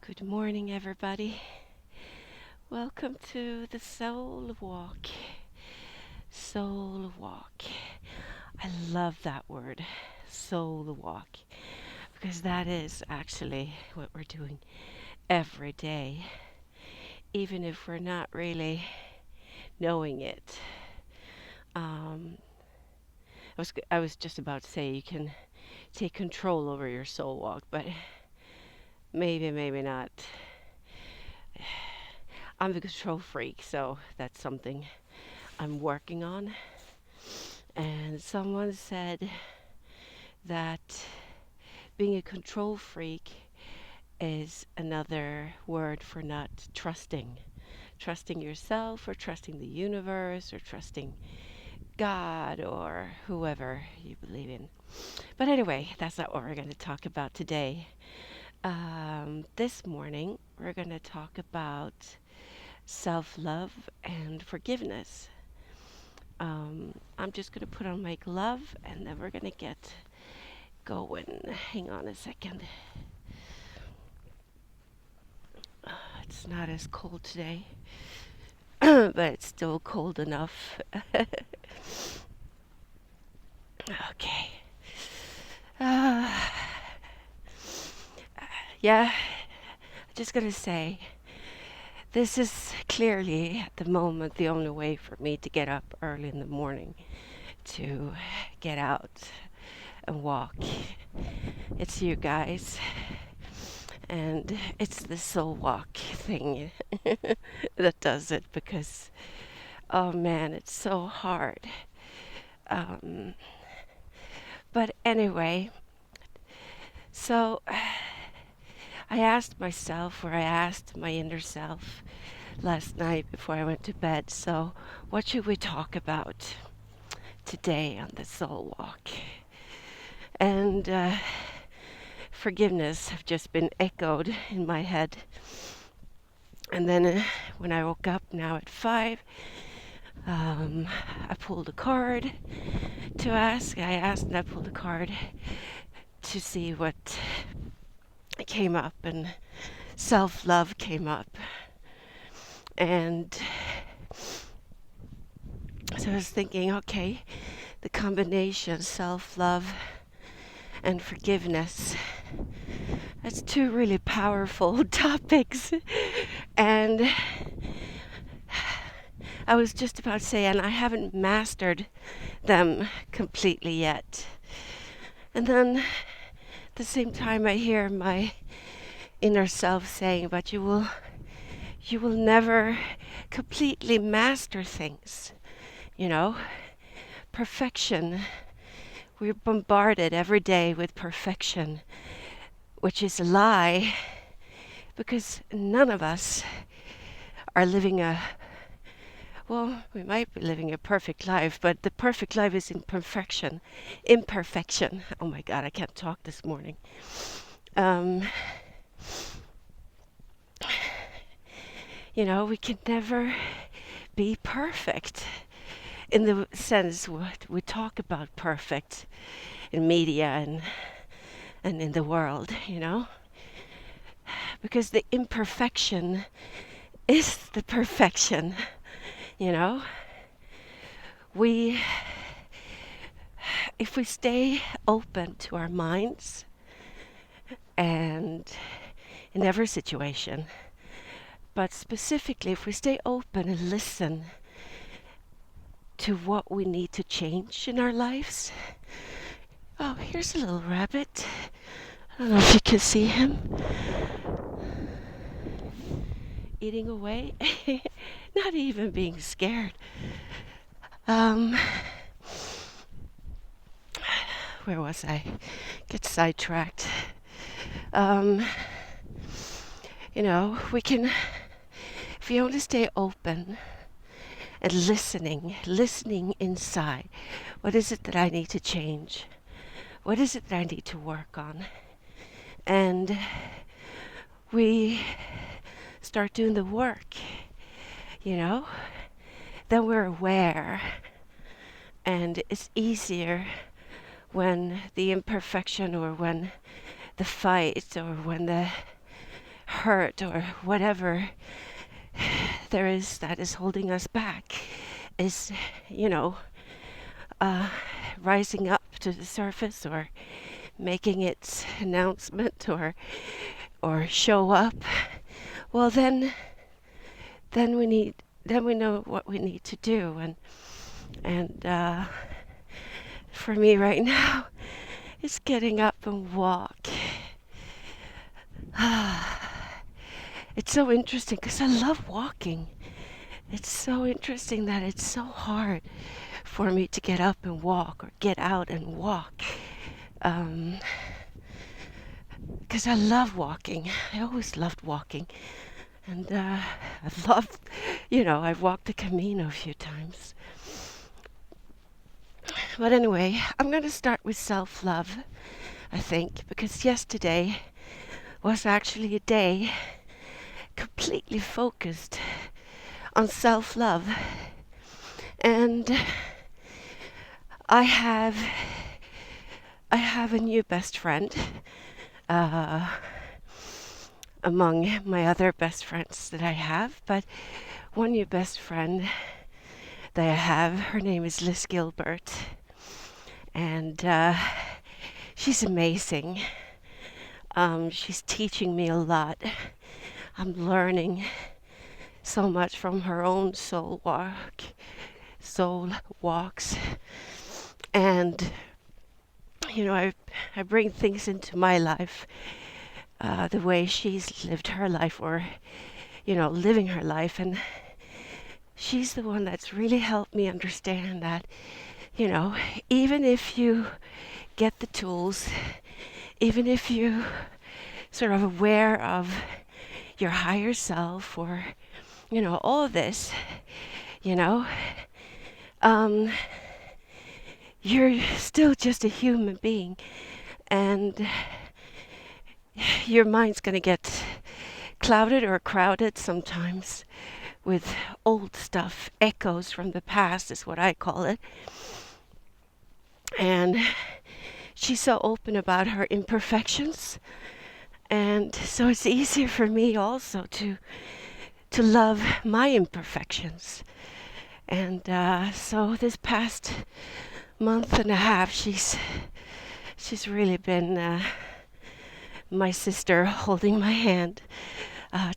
Good morning, everybody. Welcome to the Soul Walk. Soul Walk. I love that word, Soul Walk, because that is actually what we're doing every day, even if we're not really knowing it. Um, I was just about to say you can take control over your soul walk, but maybe not. I'm the control freak, so that's something I'm working on. And someone said that being a control freak is another word for not trusting yourself, or trusting the universe, or trusting God, or whoever you believe in. But anyway, that's not what we're going to talk about today. This morning, we're going to talk about self-love and forgiveness. I'm just going to put on my glove, and then we're going to get going. Hang on a second. It's not as cold today, but it's still cold enough. Okay. Uh, yeah, just going to say, this is clearly at the moment the only way for me to get up early in the morning to get out and walk. It's you guys, and it's the soul walk thing that does it, because oh man, it's so hard. But anyway, so I asked myself, or I asked my inner self last night before I went to bed, so what should we talk about today on the soul walk? And forgiveness have just been echoed in my head. And then when I woke up now at 5, I pulled a card to ask. I asked and I pulled a card to see what came up, and self-love came up. And so I was thinking, okay, the combination self-love and forgiveness, that's two really powerful topics. And I was just about to say, and I haven't mastered them completely yet. And then at the same time I hear my inner self saying, but you will never completely master things. Perfection. We're bombarded every day with perfection, which is a lie, because none of us are living we might be living a perfect life, but the perfect life is imperfection. Oh my God, I can't talk this morning. We can never be perfect in the sense what we talk about perfect in media and in the world, because the imperfection is the perfection, if we stay open to our minds, and in every situation, but specifically if we stay open and listen to what we need to change in our lives. Oh, here's a little rabbit. I don't know if you can see him eating away, not even being scared. Where was I? Get sidetracked. We can, if you only stay open and listening inside, what is it that I need to change? What is it that I need to work on? And we start doing the work, then we're aware. And it's easier when the imperfection, or when the fight, or when the hurt or whatever there is that is holding us back is, you know, rising up to the surface or making its announcement or show up, well then we know what we need to do. And for me right now, it's getting up and walk. It's so interesting because I love walking. It's so interesting that it's so hard for me to get up and walk or get out and walk. Because I love walking. I always loved walking. And I've loved, I've walked the Camino a few times. But anyway, I'm going to start with self-love, I think, because yesterday was actually a day completely focused on self-love. And I have a new best friend among my other best friends that I have, but one new best friend that I have, her name is Liz Gilbert, and she's amazing. She's teaching me a lot. I'm learning so much from her own soul walks, and I bring things into my life, the way she's lived her life, or living her life, and she's the one that's really helped me understand that even if you get the tools, even if you sort of aware of your higher self, or all of this, you're still just a human being, and your mind's going to get clouded or crowded sometimes with old stuff. Echoes from the past is what I call it. And she's so open about her imperfections, and so it's easier for me also to love my imperfections. And so this past month and a half, she's really been my sister, holding my hand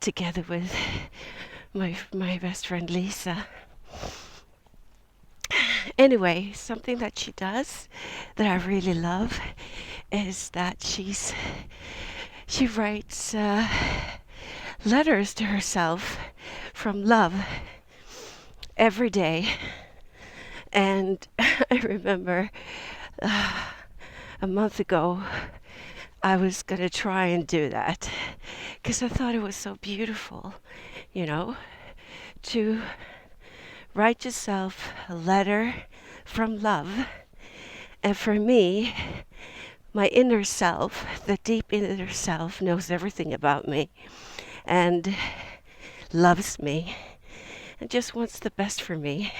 together with my best friend Lisa. Anyway, something that she does that I really love is that she writes letters to herself from love every day. And I remember a month ago I was going to try and do that because I thought it was so beautiful, to write yourself a letter from love. And for me, my inner self, the deep inner self, knows everything about me and loves me and just wants the best for me.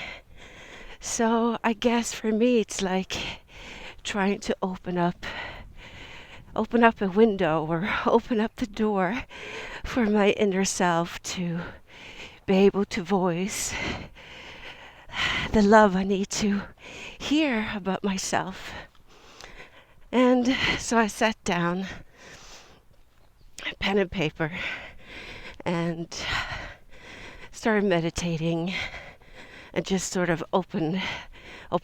So I guess for me it's like trying to open up a window or open up the door for my inner self to be able to voice the love I need to hear about myself. And so I sat down, pen and paper, and started meditating and just sort of open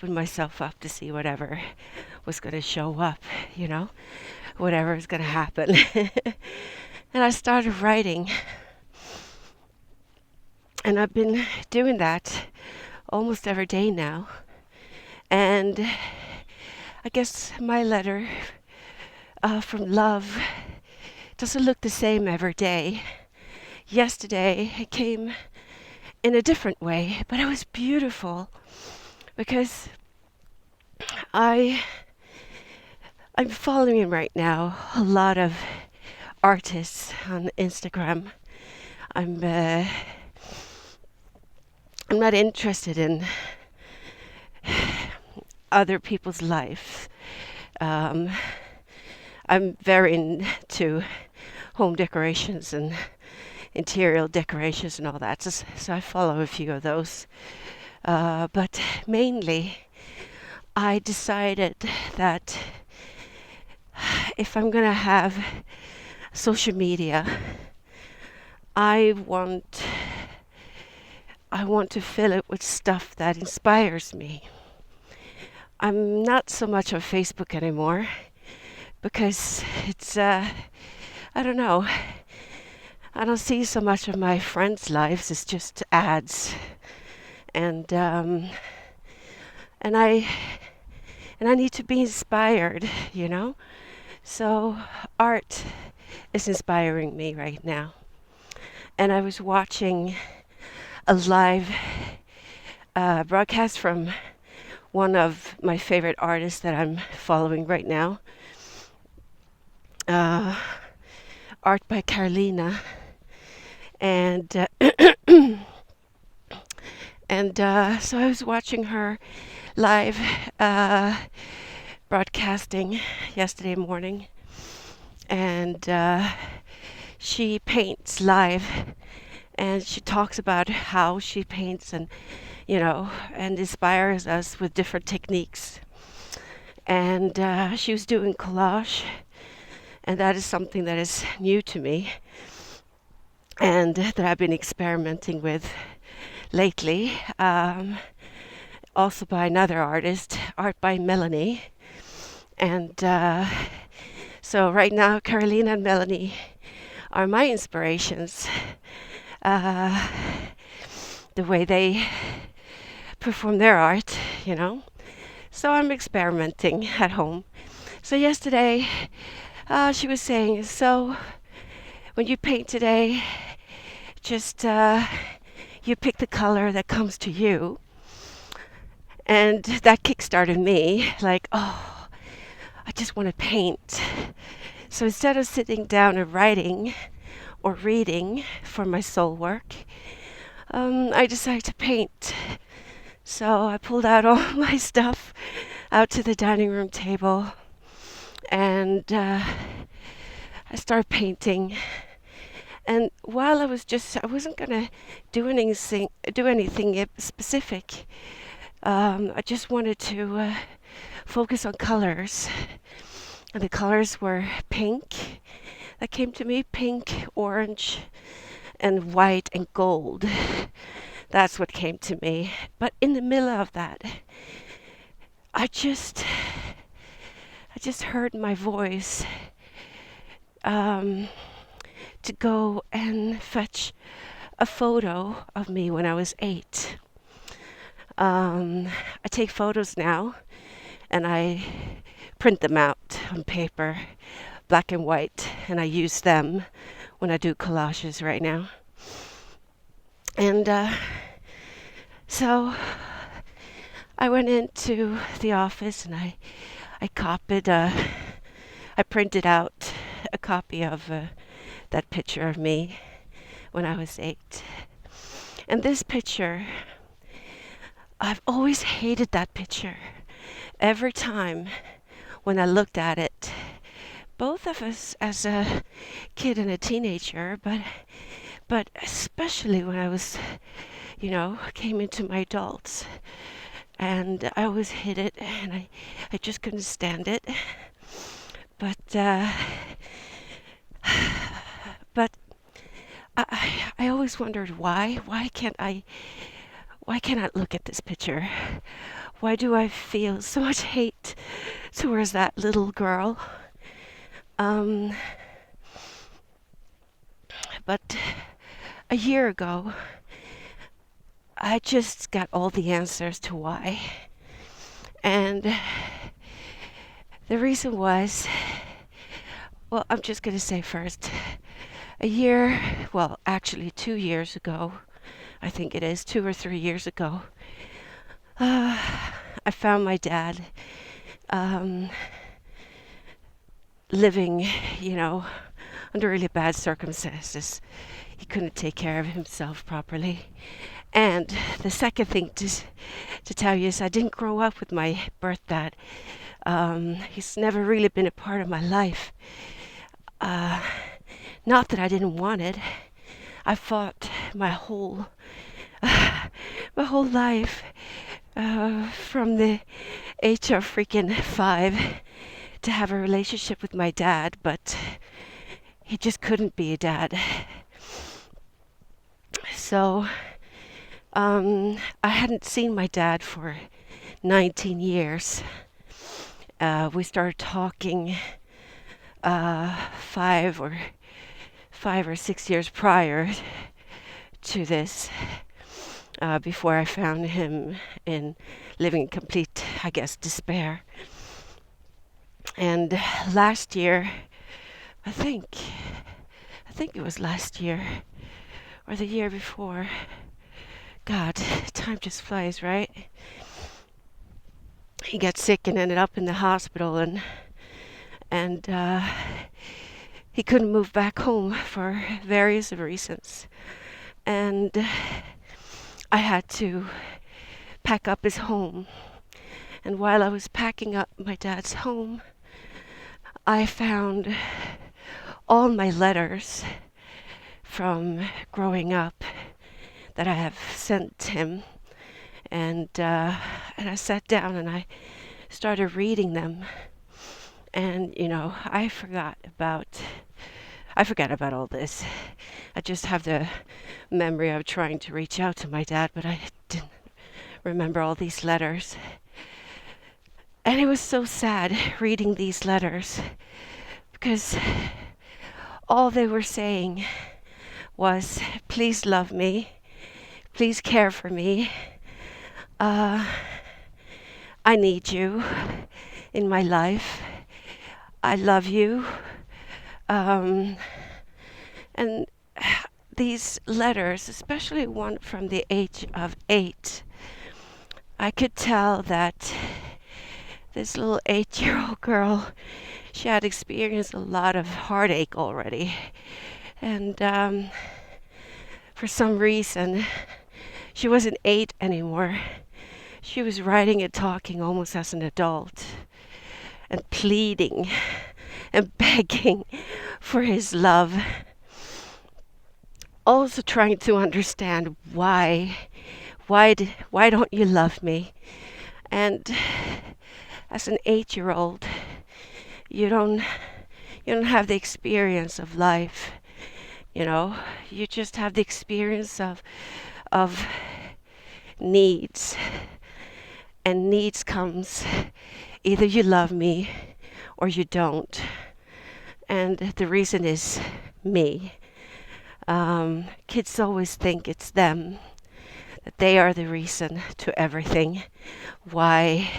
myself up to see whatever was going to show up, whatever is going to happen. And I started writing. And I've been doing that almost every day now. And I guess my letter from love doesn't look the same every day. Yesterday it came in a different way, but it was beautiful because I'm following right now a lot of artists on Instagram. I'm not interested in other people's life. I'm very into home decorations and interior decorations and all that. So I follow a few of those. But mainly, I decided that if I'm going to have social media, I want to fill it with stuff that inspires me. I'm not so much on Facebook anymore because it's I don't know. I don't see so much of my friends' lives. It's just ads, and I need to be inspired, you know. So art is inspiring me right now. And I was watching a live broadcast from one of my favorite artists that I'm following right now. Art by Carolina, and so I was watching her live broadcasting yesterday morning, and she paints live, and she talks about how she paints, and and inspires us with different techniques. And she was doing collage, and that is something that is new to me and that I've been experimenting with lately. Also by another artist, art by Melanie. And so right now, Carolina and Melanie are my inspirations. The way they perform their art, So I'm experimenting at home. So yesterday, she was saying, so when you paint today, just you pick the color that comes to you. And that kickstarted me, like, oh, I just want to paint. So instead of sitting down and writing or reading for my soul work, I decided to paint. So I pulled out all my stuff out to the dining room table, and I started painting. And while I wasn't gonna do anything specific. I just wanted to focus on colors, and the colors were pink. That came to me: pink, orange, and white and gold. That's what came to me. But in the middle of that, I just heard my voice to go and fetch a photo of me when I was 8. I take photos now, and I print them out on paper, black and white, and I use them when I do collages right now. And so I went into the office, and I printed out a copy of that picture of me when I was 8. And this picture, I've always hated that picture. Every time when I looked at it, both of us as a kid and a teenager, but especially when I was, came into my adults, and I always hid it, and I just couldn't stand it. But I always wondered why can't I look at this picture? Why do I feel so much hate towards that little girl? But a year ago, I just got all the answers to why. And the reason was, well, I'm just going to say first, actually 2 years ago, I think it is 2 or 3 years ago, I found my dad living, under really bad circumstances. He couldn't take care of himself properly. And the second thing to tell you is I didn't grow up with my birth dad. He's never really been a part of my life. Not that I didn't want it. I fought my whole my whole life, from the age of freaking 5, to have a relationship with my dad, but he just couldn't be a dad. So I hadn't seen my dad for 19 years. We started talking 5 or 6 years prior to this, before I found him in living in complete, I guess, despair. And last year, I think it was last year or the year before. God, time just flies, right? He got sick and ended up in the hospital, and he couldn't move back home for various reasons. And I had to pack up his home. And while I was packing up my dad's home, I found all my letters from growing up that I have sent him. And I sat down and I started reading them. And, I forgot about all this. I just have the memory of trying to reach out to my dad, but I didn't remember all these letters. And it was so sad reading these letters, because all they were saying was, please love me, please care for me, I need you in my life, I love you. And these letters, especially one from the age of 8, I could tell that this little 8-year-old girl, she had experienced a lot of heartache already. And for some reason, she wasn't 8 anymore. She was writing and talking almost as an adult, and pleading and begging for his love. Also trying to understand why don't you love me? And as an 8-year-old, you don't have the experience of life. You just have the experience of needs. And needs comes, either you love me or you don't. And the reason is me. Kids always think it's them, that they are the reason to everything. Why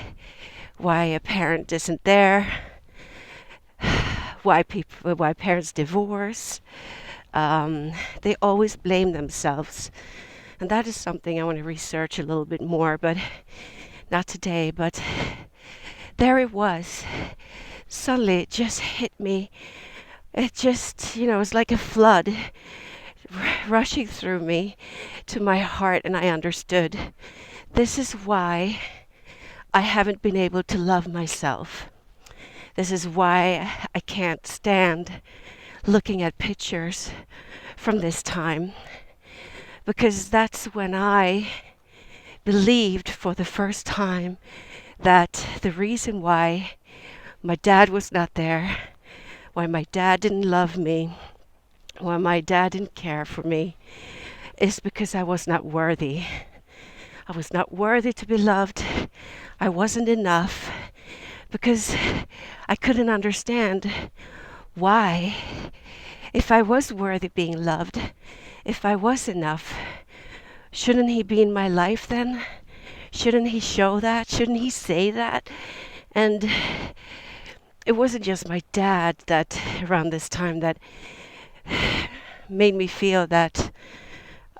a parent isn't there, why parents divorce. They always blame themselves. And that is something I want to research a little bit more, but not today. But there it was. Suddenly it just hit me. It just, it was like a flood rushing through me to my heart, and I understood. This is why I haven't been able to love myself. This is why I can't stand looking at pictures from this time. Because that's when I believed for the first time that the reason why my dad was not there, why my dad didn't love me, why my dad didn't care for me, is because I was not worthy. I was not worthy to be loved. I wasn't enough, because I couldn't understand why. If I was worthy being loved, if I was enough, shouldn't he be in my life then? Shouldn't he show that? Shouldn't he say that? And it wasn't just my dad that around this time that made me feel that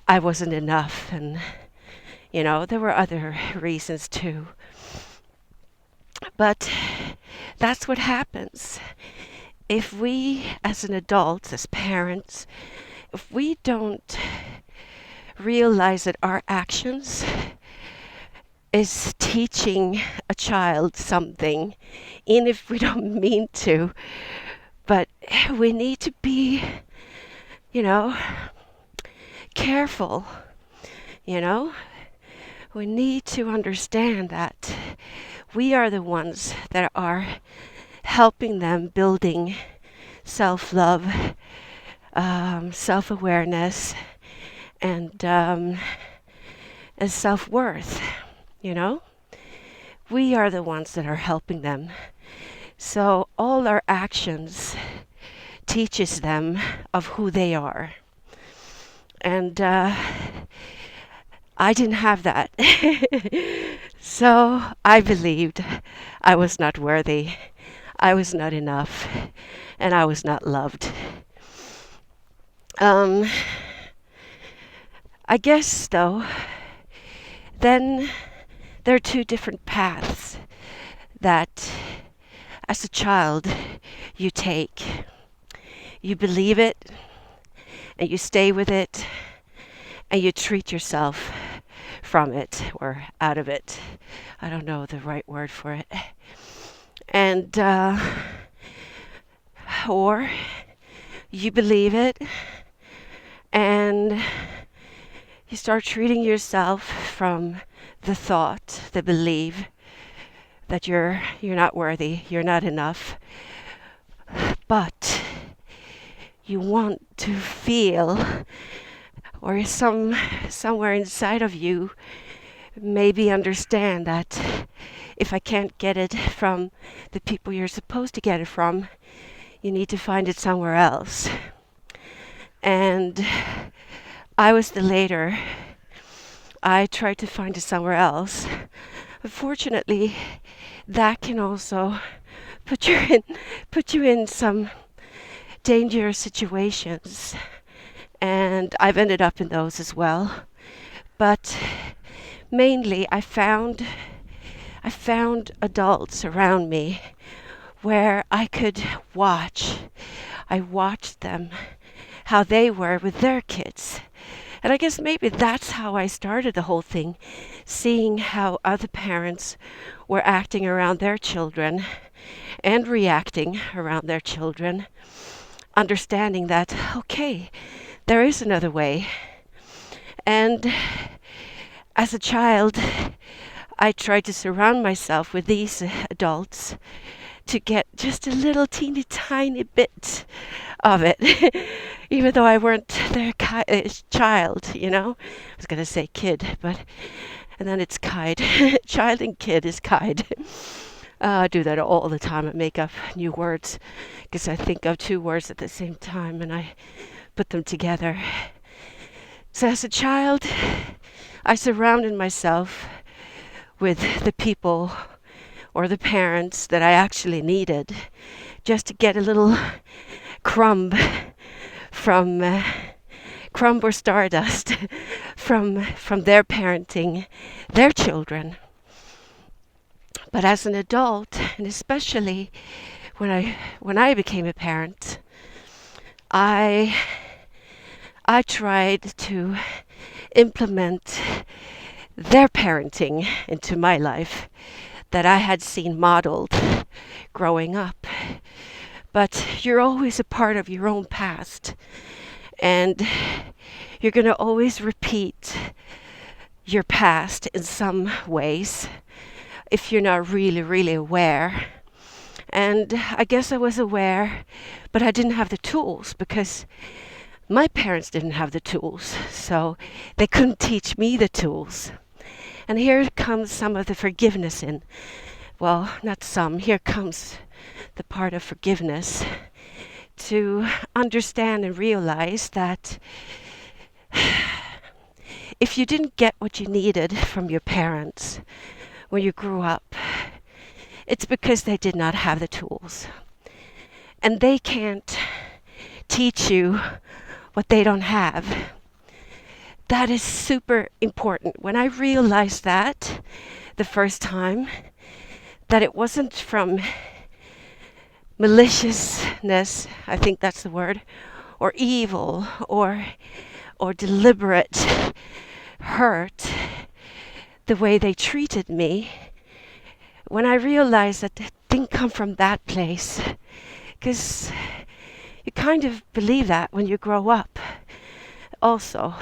I wasn't enough. And, there were other reasons too. But that's what happens. If we, as an adult, as parents, if we don't realize that our actions is teaching a child something, even if we don't mean to, But we need to be, you know, careful, you know. We need to understand that we are the ones that are helping them building self-love, self-awareness, and self-worth, you know. We are the ones that are helping them. So all our actions teaches them of who they are. And I didn't have that. So I believed I was not worthy, I was not enough, and I was not loved. I guess, though, then there are two different paths that, as a child, you take. You believe it, and you stay with it, and you treat yourself from it or out of it. I don't know the right word for it. And or you believe it and you start treating yourself from the thought, the belief that you're not worthy, you're not enough. But you want to feel, or somewhere inside of you maybe understand that if I can't get it from the people you're supposed to get it from, you need to find it somewhere else. And I was the later. I tried to find it somewhere else. Unfortunately, that can also put you in some dangerous situations, and I've ended up in those as well. But mainly, I found adults around me where I could watch. I watched them, how they were with their kids. And I guess maybe that's how I started the whole thing, seeing how other parents were acting around their children and reacting around their children, understanding that, okay, there is another way. And as a child, I tried to surround myself with these adults to get just a little teeny tiny bit of it, even though I weren't their child, you know. I was going to say kid, and then it's kid. Child and kid is kid. I do that all the time. I make up new words because I think of two words at the same time and I put them together. So as a child, I surrounded myself with the people or the parents that I actually needed just to get a little crumb or stardust from their parenting their children. But as an adult, and especially when I became a parent, I tried to implement their parenting into my life that I had seen modeled growing up. But you're always a part of your own past, and you're going to always repeat your past in some ways if you're not really, really aware. And I guess I was aware, but I didn't have the tools because my parents didn't have the tools, so they couldn't teach me the tools. And here comes some of the forgiveness in. Well, not some. Here comes the part of forgiveness, to understand and realize that if you didn't get what you needed from your parents when you grew up, it's because they did not have the tools. And they can't teach you what they don't have. That is super important. When I realized that the first time, that it wasn't from maliciousness, I think that's the word, or evil, or deliberate hurt, the way they treated me, when I realized that it didn't come from that place, Because you kind of believe that when you grow up also,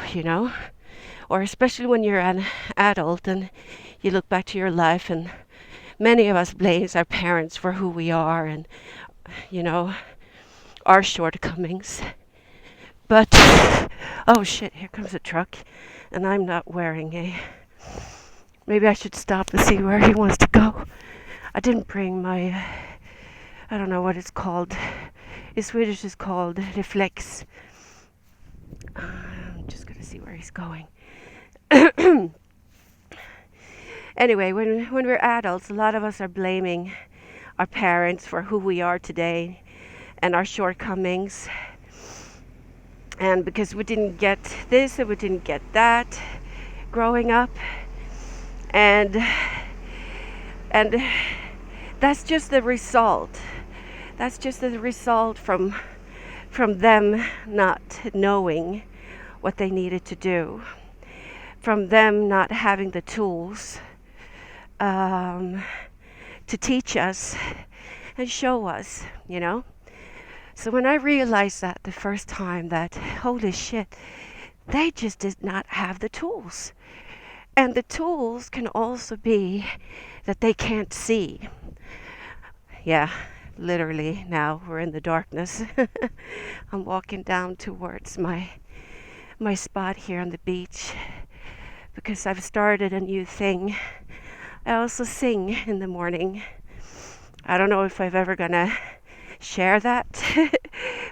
or especially when you're an adult and you look back to your life, and many of us blame our parents for who we are and, our shortcomings. But, oh shit, here comes a truck, and I'm not wearing maybe I should stop and see where he wants to go. I didn't bring my, I don't know what it's called. In Swedish it's called reflex. I'm just going to see where he's going. Anyway, when we're adults, a lot of us are blaming our parents for who we are today and our shortcomings. And because we didn't get this and we didn't get that growing up. And that's just the result. That's just the result from them not knowing what they needed to do. From them not having the tools to teach us and show us, So when I realized that the first time, that holy shit, they just did not have the tools. And the tools can also be that they can't see. Yeah, literally now we're in the darkness. I'm walking down towards my spot here on the beach because I've started a new thing. I also sing in the morning. I don't know if I've ever gonna share that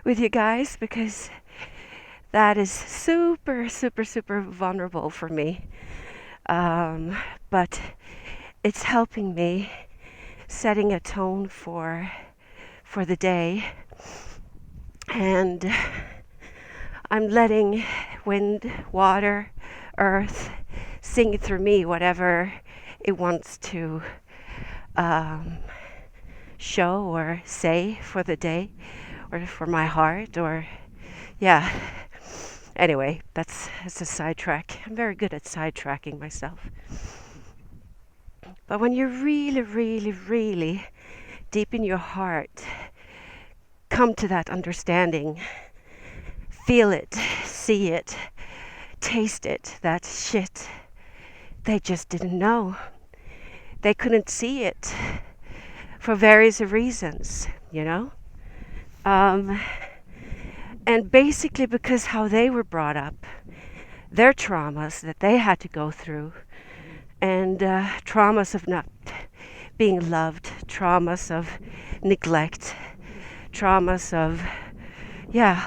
with you guys because that is super, super, super vulnerable for me. But it's helping me, setting a tone for the day. And I'm letting wind, water, earth sing through me whatever it wants to show or say for the day or for my heart or anyway, that's a sidetrack. I'm very good at sidetracking myself. But when you really, really, really deep in your heart come to that understanding, feel it, see it, taste it, that shit, they just didn't know. They couldn't see it for various reasons, and basically because how they were brought up, their traumas that they had to go through, and traumas of not being loved, traumas of neglect, traumas of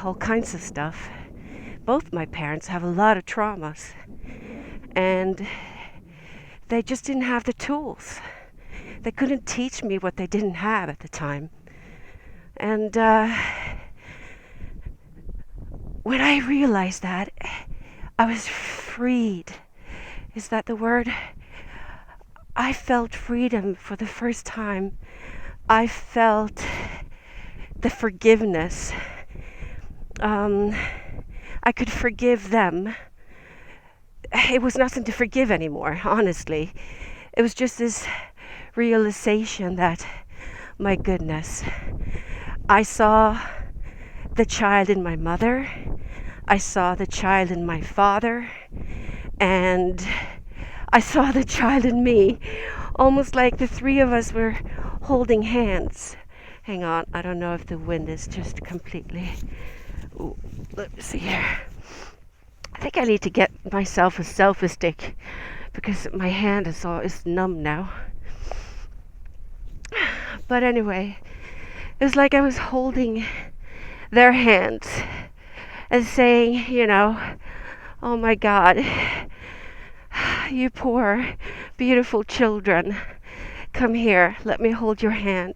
all kinds of stuff. Both my parents have a lot of traumas, and they just didn't have the tools. They couldn't teach me what they didn't have at the time. And when I realized that, I was freed. Is that the word? I felt freedom for the first time. I felt the forgiveness. I could forgive them. It was nothing to forgive anymore, honestly. It was just this realization that, my goodness, I saw the child in my mother, I saw the child in my father, and I saw the child in me, almost like the three of us were holding hands. Hang on, I don't know if the wind is just completely... Ooh, let me see here. I think I need to get myself a selfie stick because my hand is numb now. But anyway, it was like I was holding their hands and saying, oh my God, you poor, beautiful children, come here, let me hold your hand.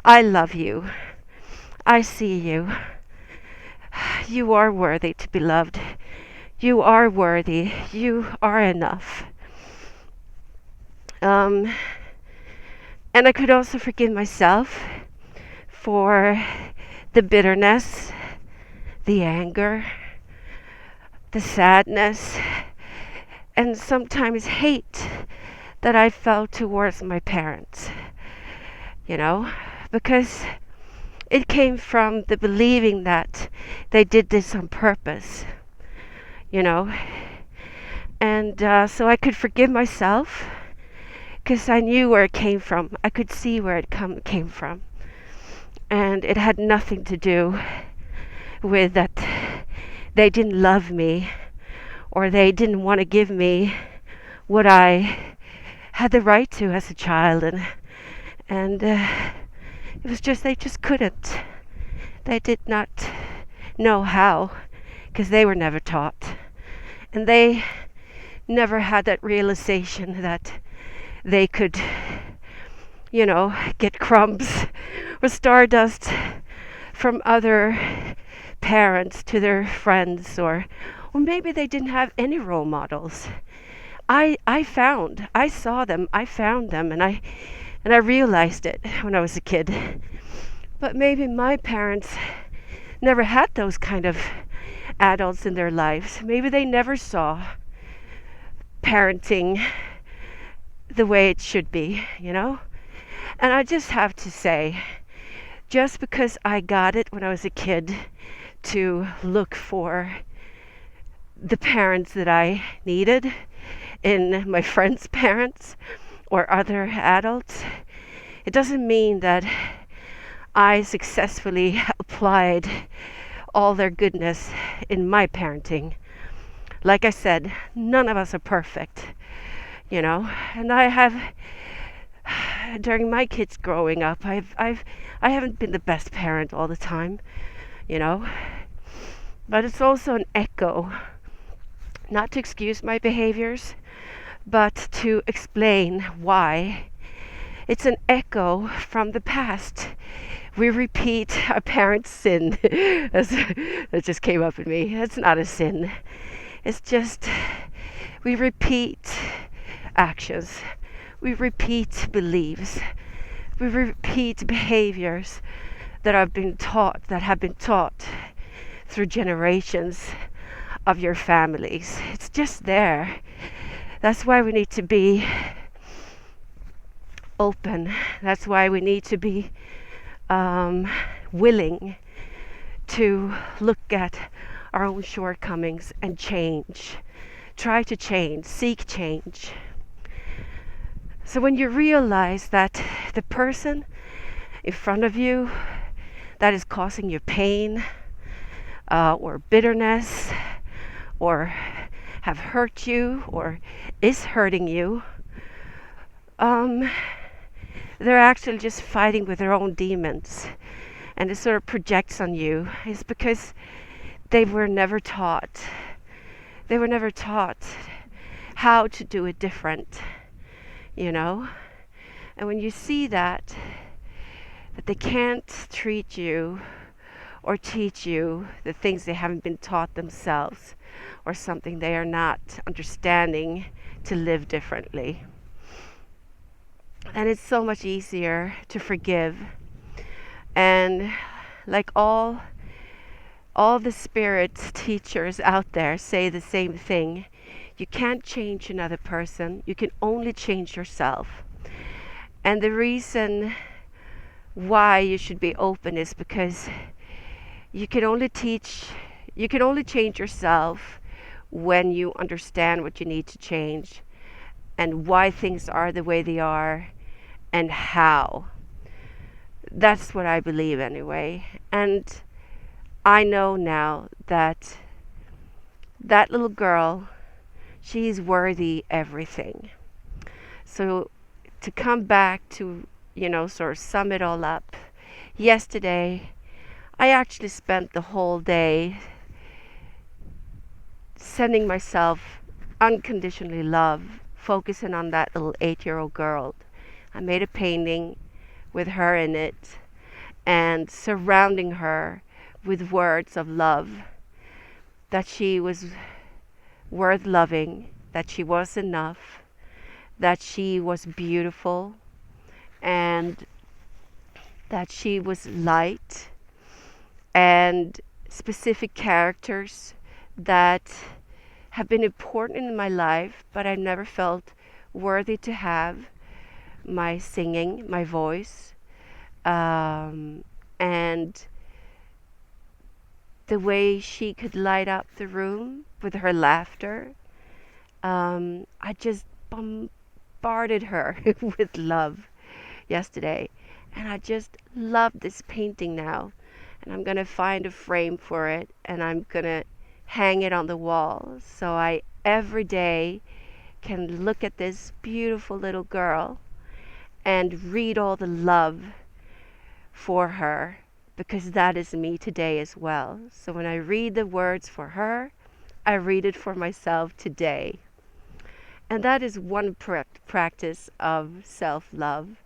I love you. I see you. You are worthy to be loved. You are worthy. You are enough. And I could also forgive myself for the bitterness, the anger, the sadness, and sometimes hate that I felt towards my parents. Because It came from the believing that they did this on purpose, you know. And so I could forgive myself because I knew where it came from. I could see where it came from. And it had nothing to do with that they didn't love me or they didn't want to give me what I had the right to as a child. And it was just, they just couldn't. They did not know how because they were never taught. And they never had that realization that they could, get crumbs or stardust from other parents to their friends, or maybe they didn't have any role models. I saw them, I found them, and I realized it when I was a kid. But maybe my parents never had those kind of adults in their lives. Maybe they never saw parenting the way it should be, And I just have to say, just because I got it when I was a kid to look for the parents that I needed in my friends' parents or other adults, it doesn't mean that I successfully applied all their goodness in my parenting. Like I said, none of us are perfect, and I have, during my kids growing up, I haven't been the best parent all the time, but it's also an echo, not to excuse my behaviors, but to explain why. It's an echo from the past. We repeat our parents' sin. That just came up in me. It's not a sin. It's just we repeat actions. We repeat beliefs. We repeat behaviors that have been taught through generations of your families. It's just there. That's why we need to be open. That's why we need to be willing to look at our own shortcomings and change. Try to change, seek change. So when you realize that the person in front of you that is causing you pain or bitterness or have hurt you or is hurting you, they're actually just fighting with their own demons, and it sort of projects on you. It's because they were never taught. They were never taught how to do it different, And when you see that they can't treat you or teach you the things they haven't been taught themselves, or something they are not understanding to live differently, and it's so much easier to forgive. And like all the spirit teachers out there say the same thing. You can't change another person. You can only change yourself. And the reason why you should be open is because you can only change yourself when you understand what you need to change and why things are the way they are and how. That's what I believe anyway. And I know now that that little girl, she's worthy everything. So to come back to, sort of sum it all up, yesterday I actually spent the whole day sending myself unconditionally love, focusing on that little 8-year-old girl. I made a painting with her in it and surrounding her with words of love, that she was worth loving, that she was enough, that she was beautiful, and that she was light, and specific characters that have been important in my life, but I've never felt worthy to have my singing, my voice, and the way she could light up the room with her laughter. I just bombarded her with love yesterday, and I just love this painting now. And I'm gonna find a frame for it, and I'm gonna hang it on the wall so I every day can look at this beautiful little girl and read all the love for her, because that is me today as well. So when I read the words for her, I read it for myself today. And that is one practice of self-love.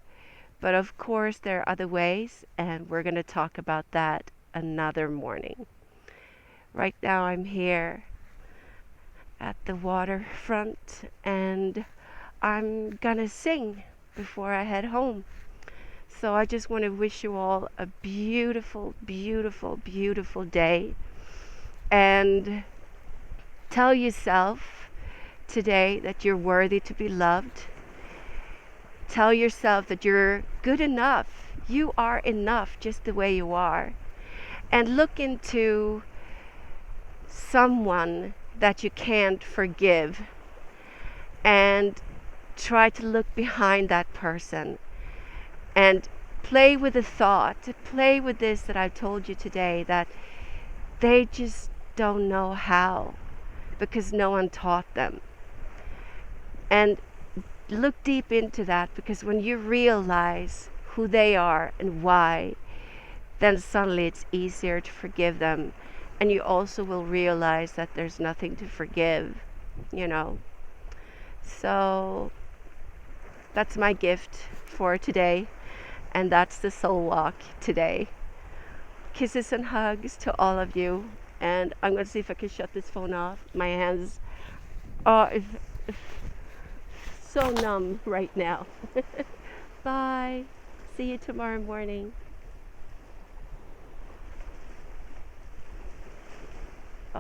But of course, there are other ways, and we're going to talk about that another morning. Right now, I'm here at the waterfront, and I'm going to sing before I head home. So I just want to wish you all a beautiful, beautiful, beautiful day. And tell yourself today that you're worthy to be loved. Tell yourself that you're good enough. You are enough just the way you are. And look into someone that you can't forgive and try to look behind that person and play with the thought, play with this that I've told you today, that they just don't know how because no one taught them. And look deep into that, because when you realize who they are and why, then suddenly it's easier to forgive them. And you also will realize that there's nothing to forgive, you know. So that's my gift for today. And that's the soul walk today. Kisses and hugs to all of you. And I'm going to see if I can shut this phone off. My hands are so numb right now. Bye. See you tomorrow morning.